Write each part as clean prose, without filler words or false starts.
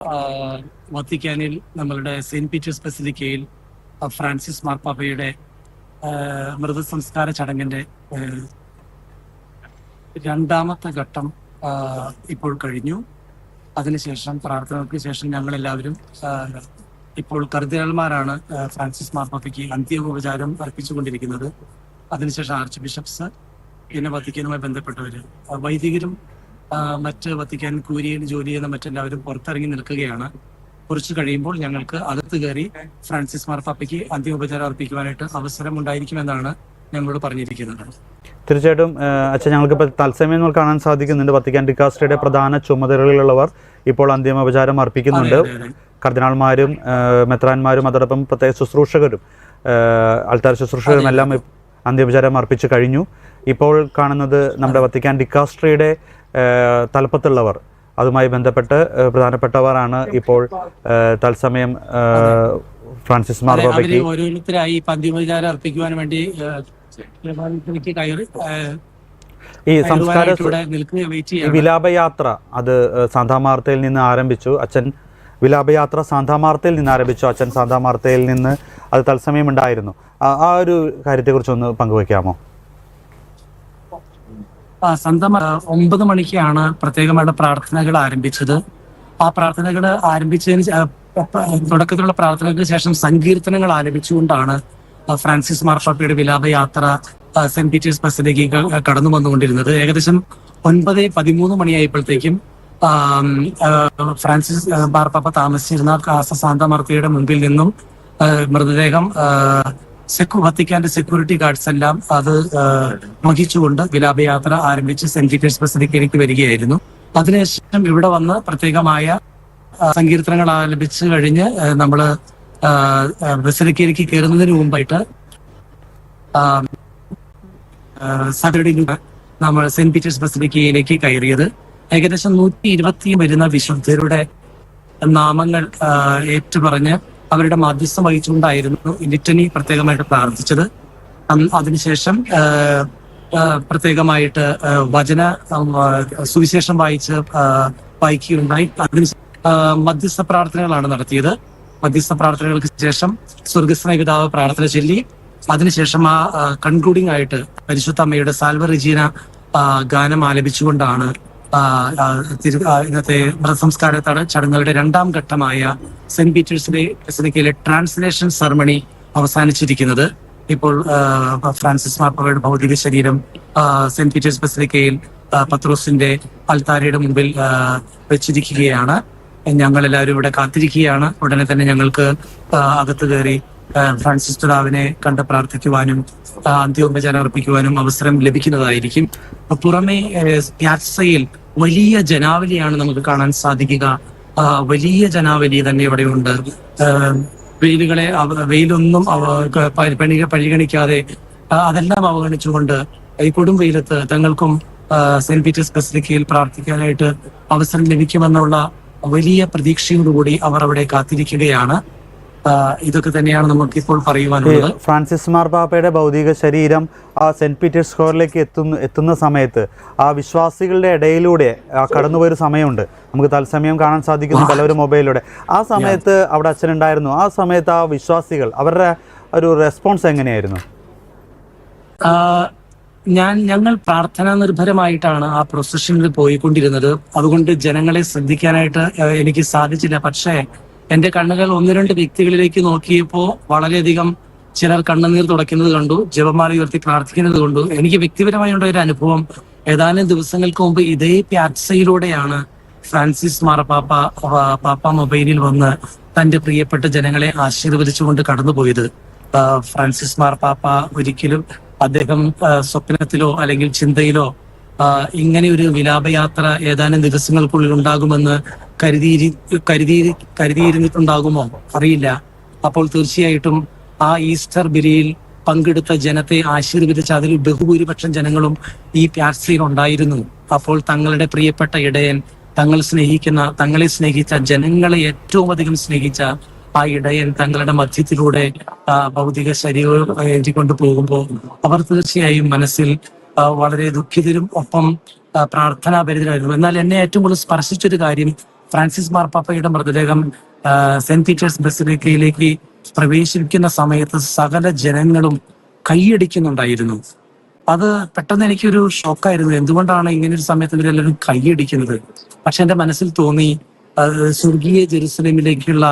വത്തിക്കാനിൽ നമ്മളുടെ Saint Peter's ബസിലിക്കയിൽ Francis മാർപ്പാപ്പയുടെ മൃതസംസ്കാര ചടങ്ങിന്റെ രണ്ടാമത്തെ ഘട്ടം ഇപ്പോൾ കഴിഞ്ഞു. അതിനുശേഷം പ്രാർത്ഥനകൾക്ക് ശേഷം ഞങ്ങൾ എല്ലാവരും ഇപ്പോൾ കർദിനാൾമാരാണ് ഫ്രാൻസിസ് മാർപ്പാപ്പയ്ക്ക് അന്ത്യോപചാരം അർപ്പിച്ചുകൊണ്ടിരിക്കുന്നത്. അതിനുശേഷം ആർച്ച് ബിഷപ്സ്, പിന്നെ വത്തിക്കാനുമായി ബന്ധപ്പെട്ടവര്, വൈദികരും മറ്റ് വത്തിക്കാൻ കൂരിയിൽ ജോലി ചെയ്യുന്ന മറ്റെല്ലാവരും പുറത്തിറങ്ങി നിൽക്കുകയാണ്. കുറച്ച് കഴിയുമ്പോൾ ഞങ്ങൾക്ക് അകത്ത് കയറി ഫ്രാൻസിസ് മാർപ്പാപ്പയ്ക്ക് അന്ത്യോപചാരം അർപ്പിക്കുവാനായിട്ട് അവസരം ഉണ്ടായിരിക്കുമെന്നാണ് ഞങ്ങളോട് പറഞ്ഞിരിക്കുന്നത്. തീർച്ചയായിട്ടും അച്ഛൻ, ഞങ്ങൾക്ക് തത്സമയം കാണാൻ സാധിക്കുന്നുണ്ട് വത്തിക്കാൻ ഡിക്കാസ്ട്രിയുടെ പ്രധാന ചുമതലകളുള്ളവർ ഇപ്പോൾ അന്തിമോപചാരം അർപ്പിക്കുന്നുണ്ട്. കർദിനാൾമാരും മെത്രാന്മാരും അതോടൊപ്പം പ്രത്യേക ശുശ്രൂഷകരും ആൾത്താർ ശുശ്രൂഷകരും എല്ലാം അന്ത്യോപചാരം അർപ്പിച്ചു കഴിഞ്ഞു. ഇപ്പോൾ കാണുന്നത് നമ്മുടെ വത്തിക്കാൻ ഡിക്കാസ്ട്രിയുടെ തലപ്പത്തുള്ളവർ, അതുമായി ബന്ധപ്പെട്ട് പ്രധാനപ്പെട്ടവരാണ് ഇപ്പോൾ തത്സമയം ഫ്രാൻസിസ് മാർപ്പാപ്പയ്ക്ക് ഓരോരുത്തരായി അന്ത്യോപചാരം അർപ്പിക്കുവാൻ വേണ്ടി ഈ സംസ്കാര വിലാപയാത്ര അത് സാന്താമാർത്തയിൽ നിന്ന് ആരംഭിച്ചു. അച്ഛൻ വിലാപയാത്ര സാന്താമാർത്തയിൽ നിന്ന് ആരംഭിച്ചു. അച്ഛൻ സാന്താമാർത്തയിൽ നിന്ന് അത് തത്സമയം ഉണ്ടായിരുന്നു. ആ ഒരു കാര്യത്തെക്കുറിച്ച് ഒന്ന് പങ്കുവയ്ക്കാമോ? 9 മണിക്കാണ് പ്രത്യേകമായിട്ട് പ്രാർത്ഥനകൾ ആരംഭിച്ചത്. ആ പ്രാർത്ഥനകൾ ആരംഭിച്ചതിന് തുടക്കത്തിലുള്ള പ്രാർത്ഥനകൾക്ക് ശേഷം സങ്കീർത്തനങ്ങൾ ആലപിച്ചുകൊണ്ടാണ് ഫ്രാൻസിസ് മാർപ്പാപ്പയുടെ വിലാപയാത്ര സെന്റ് പീറ്റേഴ്സ് ബസിലിക്കയിൽ കടന്നു വന്നുകൊണ്ടിരുന്നത്. ഏകദേശം 9:13 മണിയായപ്പോഴത്തേക്കും ഫ്രാൻസിസ് മാർപ്പാപ്പ താമസിച്ചിരുന്ന സാന്താമാർത്തയുടെ മുമ്പിൽ നിന്നും മൃതദേഹം വത്തിക്കാന്റെ സെക്യൂരിറ്റി ഗാർഡ്സ് എല്ലാം അത് വഹിച്ചുകൊണ്ട് വിലാപയാത്ര ആരംഭിച്ച് സെന്റ് പീറ്റേഴ്സ് ബസിലിക്കയിലേക്ക് വരികയായിരുന്നു. അതിനുശേഷം ഇവിടെ വന്ന് പ്രത്യേകമായ സങ്കീർത്തനങ്ങൾ ആലപിച്ച് കഴിഞ്ഞ് നമ്മള് ബസിലിക്കയിലേക്ക് കയറുന്നതിന് മുമ്പായിട്ട് നമ്മൾ സെന്റ് പീറ്റേഴ്സ് ബസിലിക്കയിലേക്ക് കയറിയത്. ഏകദേശം 120 വരുന്ന വിശുദ്ധരുടെ നാമങ്ങൾ ഏറ്റുപറഞ്ഞ് അവരുടെ മധ്യസ്ഥം വഹിച്ചുകൊണ്ടായിരുന്നു ലിറ്റനി പ്രത്യേകമായിട്ട് പ്രാർത്ഥിച്ചത്. അതിനുശേഷം പ്രത്യേകമായിട്ട് വചന സുവിശേഷം വായിക്കുകയുണ്ടായി. അതിന് മധ്യസ്ഥ പ്രാർത്ഥനകളാണ് നടത്തിയത്. മധ്യസ്ഥ പ്രാർത്ഥനകൾക്ക് ശേഷം സ്വർഗസ്നായ പിതാവ് പ്രാർത്ഥന ചൊല്ലി അതിനുശേഷം കൺക്ലൂഡിംഗ് ആയിട്ട് പരിശുദ്ധ അമ്മയുടെ സാൽവ റെജീന ഗാനം ആലപിച്ചുകൊണ്ടാണ് ഇന്നത്തെ മൃതസംസ്കാര ചടങ്ങുകളുടെ രണ്ടാം ഘട്ടമായ സെന്റ് പീറ്റേഴ്സിലെ ബസിലിക്കയിലെ ട്രാൻസ്ലേഷൻ സെറമണി അവസാനിച്ചിരിക്കുന്നത്. ഇപ്പോൾ ഫ്രാൻസിസ് മാർപ്പാപ്പയുടെ ഭൗതിക ശരീരം സെന്റ് പീറ്റേഴ്സ് ബസിലിക്കയിൽ പത്രോസിന്റെ അൽത്താരയുടെ മുമ്പിൽ വെച്ചിരിക്കുകയാണ്. ഞങ്ങൾ എല്ലാവരും ഇവിടെ കാത്തിരിക്കുകയാണ്. ഉടനെ തന്നെ ഞങ്ങൾക്ക് അകത്ത് കയറി ഫ്രാൻസിസ് പിതാവിനെ കണ്ട് പ്രാർത്ഥിക്കുവാനും അന്ത്യോപചാരം അർപ്പിക്കുവാനും അവസരം ലഭിക്കുന്നതായിരിക്കും. പുറമെ പ്യാസയിൽ വലിയ ജനാവലിയാണ് നമുക്ക് കാണാൻ സാധിക്കുക. വലിയ ജനാവലി തന്നെ ഇവിടെയുണ്ട്. വെയിലൊന്നും പരിഗണിക്കാതെ അതെല്ലാം അവഗണിച്ചുകൊണ്ട് ഈ കൊടും വെയിലത്ത് തങ്ങൾക്കും സെന്റ് പീറ്റേഴ്സ് ബസിലിക്കയിൽ പ്രാർത്ഥിക്കാനായിട്ട് അവസരം ലഭിക്കുമെന്നുള്ള വലിയ പ്രതീക്ഷയോടുകൂടി അവർ അവിടെ കാത്തിരിക്കുകയാണ്. ഇതൊക്കെ തന്നെയാണ് നമുക്കിപ്പോൾ പറയുവാനുള്ളത്. ഫ്രാൻസിസ് മാർപ്പാപ്പയുടെ ഭൗതിക ശരീരം ആ സെന്റ് പീറ്റേഴ്സ് സ്ക്വയറിലേക്ക് എത്തുന്ന സമയത്ത് ആ വിശ്വാസികളുടെ ഇടയിലൂടെ കടന്നുപോയൊരു സമയമുണ്ട്. നമുക്ക് തത്സമയം കാണാൻ സാധിക്കുന്നു പലവരും മൊബൈലിലൂടെ. ആ സമയത്ത് അവിടെ അച്ഛനുണ്ടായിരുന്നു. ആ സമയത്ത് ആ വിശ്വാസികൾ അവരുടെ ഒരു റെസ്പോൺസ് എങ്ങനെയായിരുന്നു? ഞങ്ങൾ പ്രാർത്ഥനാ നിർഭരമായിട്ടാണ് ആ പ്രൊസഷനിൽ പോയിക്കൊണ്ടിരുന്നത്. അതുകൊണ്ട് ജനങ്ങളെ ശ്രദ്ധിക്കാനായിട്ട് എനിക്ക് സാധിച്ചില്ല. പക്ഷേ എന്റെ കണ്ണുകൾ 1-2 വ്യക്തികളിലേക്ക് നോക്കിയപ്പോൾ വളരെയധികം ചിലർ കണ്ണുനീർ തുടയ്ക്കുന്നത് കണ്ടു, ജപമാല ഉയർത്തി പ്രാർത്ഥിക്കുന്നത് കണ്ടു. എനിക്ക് വ്യക്തിപരമായി ഉണ്ടായ ഒരു അനുഭവം, ഏതാനും ദിവസങ്ങൾക്ക് മുമ്പ് ഇതേ പ്യാറ്റ്സയിലൂടെയാണ് ഫ്രാൻസിസ് മാർപ്പാപ്പ മൊബൈലിൽ വന്ന് തന്റെ പ്രിയപ്പെട്ട ജനങ്ങളെ ആശീർവദിച്ചുകൊണ്ട് കടന്നുപോയത്. ഫ്രാൻസിസ് മാർപ്പാപ്പ ഒരിക്കലും അദ്ദേഹം സ്വപ്നത്തിലോ അല്ലെങ്കിൽ ചിന്തയിലോ ഇങ്ങനെ ഒരു വിലാപയാത്ര ഏതാനും ദിവസങ്ങൾക്കുള്ളിൽ ഉണ്ടാകുമെന്ന് കരുതിയിരുന്നിട്ടുണ്ടാകുമോ അറിയില്ല. അപ്പോൾ തീർച്ചയായിട്ടും ആ ഈസ്റ്റർ ബലിയിൽ പങ്കെടുത്ത ജനത്തെ ആശീർവദിച്ച അതിൽ ബഹുഭൂരിപക്ഷം ജനങ്ങളും ഈ പ്യാറ്റ്സയിൽ ഉണ്ടായിരുന്നു. അപ്പോൾ തങ്ങളുടെ പ്രിയപ്പെട്ട ഇടയൻ, തങ്ങളെ സ്നേഹിച്ച ജനങ്ങളെ ഏറ്റവും അധികം സ്നേഹിച്ച ആ ഇടയൻ തങ്ങളുടെ മധ്യത്തിലൂടെ ഭൗതിക ശരീരം ഏറ്റിക്കൊണ്ട് പോകുമ്പോൾ അവർ തീർച്ചയായും മനസ്സിൽ വളരെ ദുഃഖിതരും ഒപ്പം പ്രാർത്ഥനാഭരിതരായിരുന്നു. എന്നാൽ എന്നെ ഏറ്റവും കൂടുതൽ സ്പർശിച്ചൊരു കാര്യം ഫ്രാൻസിസ് മാർപ്പാപ്പയുടെ മൃതദേഹം സെന്റ് പീറ്റേഴ്സ് ബസിലിക്കയിലേക്ക് പ്രവേശിക്കുന്ന സമയത്ത് സകല ജനങ്ങളും കൈയടിക്കുന്നുണ്ടായിരുന്നു. അത് പെട്ടെന്ന് എനിക്കൊരു ഷോക്കായിരുന്നു. എന്തുകൊണ്ടാണ് ഇങ്ങനെ ഒരു സമയത്ത് ഇവരെല്ലാവരും കൈയടിക്കുന്നത്? പക്ഷെ എന്റെ മനസ്സിൽ തോന്നി, സ്വർഗീയ ജെറുസലേമിലേക്കുള്ള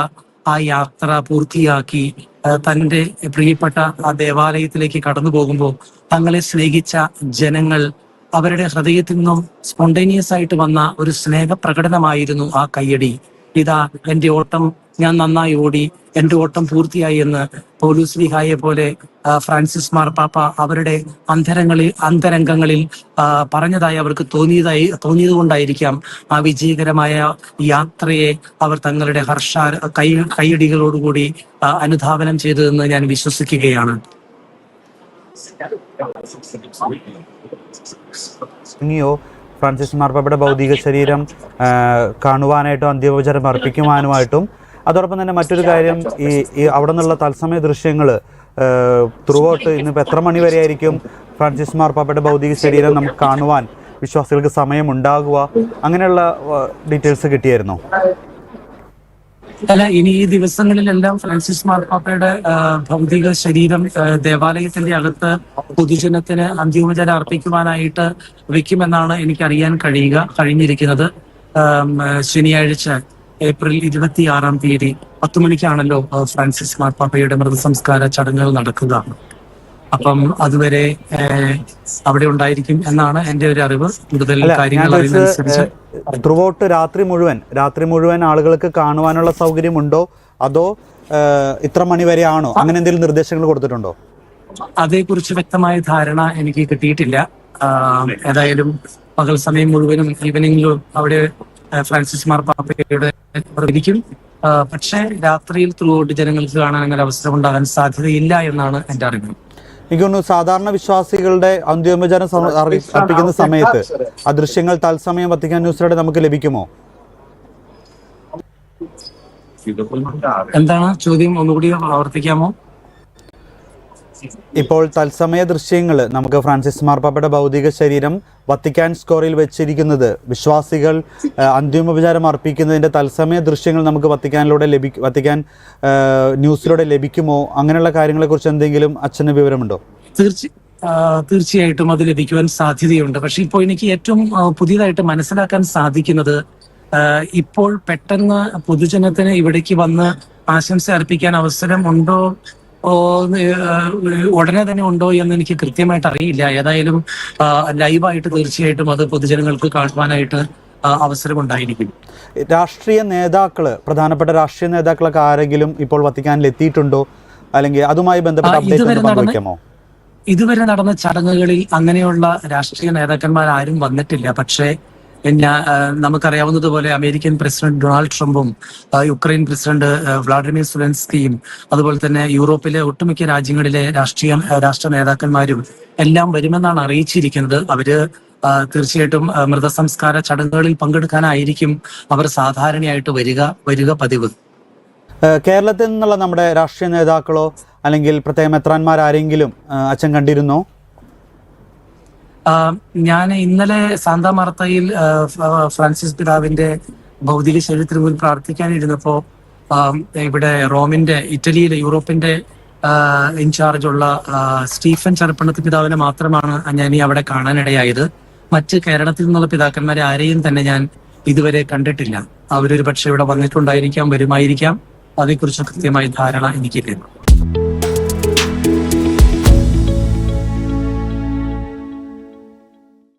ആ യാത്ര പൂർത്തിയാക്കി തന്റെ പ്രിയപ്പെട്ട ആ ദേവാലയത്തിലേക്ക് കടന്നു പോകുമ്പോൾ തങ്ങളെ സ്നേഹിച്ച ജനങ്ങൾ അവരുടെ ഹൃദയത്തിൽ നിന്നും സ്പോണ്ടേനിയസ് ആയിട്ട് വന്ന ഒരു സ്നേഹ പ്രകടനമായിരുന്നു ആ കയ്യടി. ഇതാ എന്റെ ഓട്ടം, ഞാൻ നന്നായി ഓടി, എന്റെ ഓട്ടം പൂർത്തിയായി എന്ന് പൗലോസ്ലീഹായെ പോലെ ഫ്രാൻസിസ് മാർപ്പാപ്പ അവരുടെ അന്തരംഗങ്ങളിൽ പറഞ്ഞതായി അവർക്ക് തോന്നിയത് കൊണ്ടായിരിക്കാം ആ വിജയകരമായ യാത്രയെ അവർ തങ്ങളുടെ കൈയടികളോടുകൂടി അനുധാവനം ചെയ്തതെന്ന് ഞാൻ വിശ്വസിക്കുകയാണ്. ഇനിയോ ഫ്രാൻസിസ് മാർപ്പാപ്പയുടെ ഭൗതിക ശരീരം കാണുവാനായിട്ടും അന്ത്യോപചാരം അർപ്പിക്കുവാനുമായിട്ടും, അതോടൊപ്പം തന്നെ മറ്റൊരു കാര്യം, ഈ അവിടെ നിന്നുള്ള തത്സമയ ദൃശ്യങ്ങൾ ത്രൂ ഔട്ട് ഇന്നിപ്പോൾ എത്ര മണി വരെ ആയിരിക്കും ഫ്രാൻസിസ് മാർപ്പാപ്പയുടെ ഭൗതിക ശരീരം നമുക്ക് കാണുവാൻ വിശ്വാസികൾക്ക് സമയമുണ്ടാകുക, അങ്ങനെയുള്ള ഡീറ്റെയിൽസ് കിട്ടിയായിരുന്നോ? അല്ല, ഇനി ഈ ദിവസങ്ങളിലെല്ലാം ഫ്രാൻസിസ് മാർപ്പാപ്പയുടെ ഭൗതിക ശരീരം ദേവാലയത്തിന്റെ അകത്ത് പൊതുജനത്തിന് അന്ത്യോപചാരം അർപ്പിക്കുവാനായിട്ട് വെക്കുമെന്നാണ് എനിക്ക് അറിയാൻ കഴിഞ്ഞിരിക്കുന്നത്. ശനിയാഴ്ച ഏപ്രിൽ 26 10 മണിക്കാണല്ലോ ഫ്രാൻസിസ് മാർപ്പാപ്പയുടെ മൃതസംസ്കാര ചടങ്ങുകൾ നടക്കുക. അപ്പം അതുവരെ അവിടെ ഉണ്ടായിരിക്കും എന്നാണ് എന്റെ ഒരു അറിവ്. കൂടുതൽ കാര്യങ്ങൾ അറിയുന്നതനുസരിച്ച് ത്രൂ ഔട്ട് രാത്രി മുഴുവൻ ആളുകൾക്ക് കാണുവാനുള്ള സൗകര്യമുണ്ടോ, അതോ ഇത്ര മണി വരെ ആണോ, അങ്ങനെ എന്തെങ്കിലും നിർദ്ദേശങ്ങൾ കൊടുത്തിട്ടുണ്ടോ? അതേക്കുറിച്ച് വ്യക്തമായ ധാരണ എനിക്ക് കിട്ടിയിട്ടില്ല. ഏതായാലും പകൽ സമയം മുഴുവനും ഈവനിങ്ങിലും അവിടെ ഫ്രാൻസിസ് മാർപ്പാപ്പയുടെ ഇരിക്കും. പക്ഷേ രാത്രിയിൽ ത്രൂ ഔട്ട് ജനങ്ങൾക്ക് കാണാൻ അങ്ങനെ അവസരം ഉണ്ടാകാൻ സാധ്യതയില്ല എന്നാണ് എന്റെ അറിവ്. എനിക്ക് തോന്നുന്നു സാധാരണ വിശ്വാസികളുടെ അന്ത്യോപചാരം അർപ്പിക്കുന്ന സമയത്ത് ആ ദൃശ്യങ്ങൾ തത്സമയം വത്തിക്കാൻ ന്യൂസിലൂടെ നമുക്ക് ലഭിക്കുമോ? എന്താണ് ചോദ്യം, ഒന്നുകൂടി ആവർത്തിക്കാമോ? ഇപ്പോൾ തത്സമയ ദൃശ്യങ്ങൾ നമുക്ക് ഫ്രാൻസിസ് മാർപ്പാപ്പയുടെ ഭൗതിക ശരീരം വത്തിക്കാൻ സ്ക്വയറിൽ വെച്ചിരിക്കുന്നത്, വിശ്വാസികൾ അന്തിമോപചാരം അർപ്പിക്കുന്നതിന്റെ തത്സമയ ദൃശ്യങ്ങൾ നമുക്ക് വത്തിക്കാൻ ന്യൂസിലൂടെ ലഭിക്കുമോ? അങ്ങനെയുള്ള കാര്യങ്ങളെ കുറിച്ച് എന്തെങ്കിലും അച്ഛന് വിവരമുണ്ടോ? തീർച്ചയായിട്ടും അത് ലഭിക്കുവാൻ സാധ്യതയുണ്ട്. പക്ഷെ ഇപ്പോൾ എനിക്ക് ഏറ്റവും പുതിയതായിട്ട് മനസ്സിലാക്കാൻ സാധിക്കുന്നത്, ഇപ്പോൾ പെട്ടെന്ന് പൊതുജനത്തിന് ഇവിടേക്ക് വന്ന് ആശംസ അർപ്പിക്കാൻ അവസരം ഉണ്ടോ, ഉടനെ തന്നെ ഉണ്ടോ എന്ന് എനിക്ക് കൃത്യമായിട്ട് അറിയില്ല. ഏതായാലും ലൈവായിട്ട് തീർച്ചയായിട്ടും അത് പൊതുജനങ്ങൾക്ക് കാണുവാനായിട്ട് അവസരമുണ്ടായിരിക്കും. പ്രധാനപ്പെട്ട രാഷ്ട്രീയ നേതാക്കളൊക്കെ ആരെങ്കിലും ഇപ്പോൾ വത്തിക്കാനിൽ എത്തിയിട്ടുണ്ടോ, അല്ലെങ്കിൽ അതുമായി ബന്ധപ്പെട്ട അപ്ഡേറ്റ് പങ്കുവയ്ക്കാമോ? ഇതുവരെ നടന്ന ചടങ്ങുകളിൽ അങ്ങനെയുള്ള രാഷ്ട്രീയ നേതാക്കന്മാർ ആരും വന്നിട്ടില്ല. പക്ഷേ നമുക്കറിയാവുന്നതുപോലെ അമേരിക്കൻ പ്രസിഡന്റ് ഡൊണാൾഡ് ട്രംപും യുക്രൈൻ പ്രസിഡന്റ് വ്ളാഡിമിർ സെലൻസ്കിയും അതുപോലെ തന്നെ യൂറോപ്പിലെ ഒട്ടുമിക്ക രാജ്യങ്ങളിലെ രാഷ്ട്ര നേതാക്കന്മാരും എല്ലാം വരുമെന്നാണ് അറിയിച്ചിരിക്കുന്നത്. അവര് തീർച്ചയായിട്ടും മൃതസംസ്കാര ചടങ്ങുകളിൽ പങ്കെടുക്കാനായിരിക്കും അവർ സാധാരണയായിട്ട് വരിക പതിവ്. കേരളത്തിൽ നിന്നുള്ള നമ്മുടെ രാഷ്ട്രീയ നേതാക്കളോ അല്ലെങ്കിൽ പ്രത്യേക മെത്രാന്മാരാരെങ്കിലും അച്ഛൻ കണ്ടിരുന്നോ? ഞാൻ ഇന്നലെ സാന്താ മാർത്തയിൽ ഫ്രാൻസിസ് പിതാവിന്റെ ഭൗതിക ശരീരത്തിന് മുന്നിൽ പ്രാർത്ഥിക്കാനിരുന്നപ്പോ ഇവിടെ യൂറോപ്പിന്റെ ഇൻചാർജുള്ള സ്റ്റീഫൻ ചെറുപ്പണത്ത് പിതാവിനെ മാത്രമാണ് ഞാൻ അവിടെ കാണാനിടയായത്. മറ്റ് കേരളത്തിൽ നിന്നുള്ള പിതാക്കന്മാരെ ആരെയും തന്നെ ഞാൻ ഇതുവരെ കണ്ടിട്ടില്ല. അവരൊരു പക്ഷെ ഇവിടെ വന്നിട്ടുണ്ടായിരിക്കാം, വരുമായിരിക്കാം. അതേക്കുറിച്ച് കൃത്യമായ ധാരണ എനിക്കില്ല.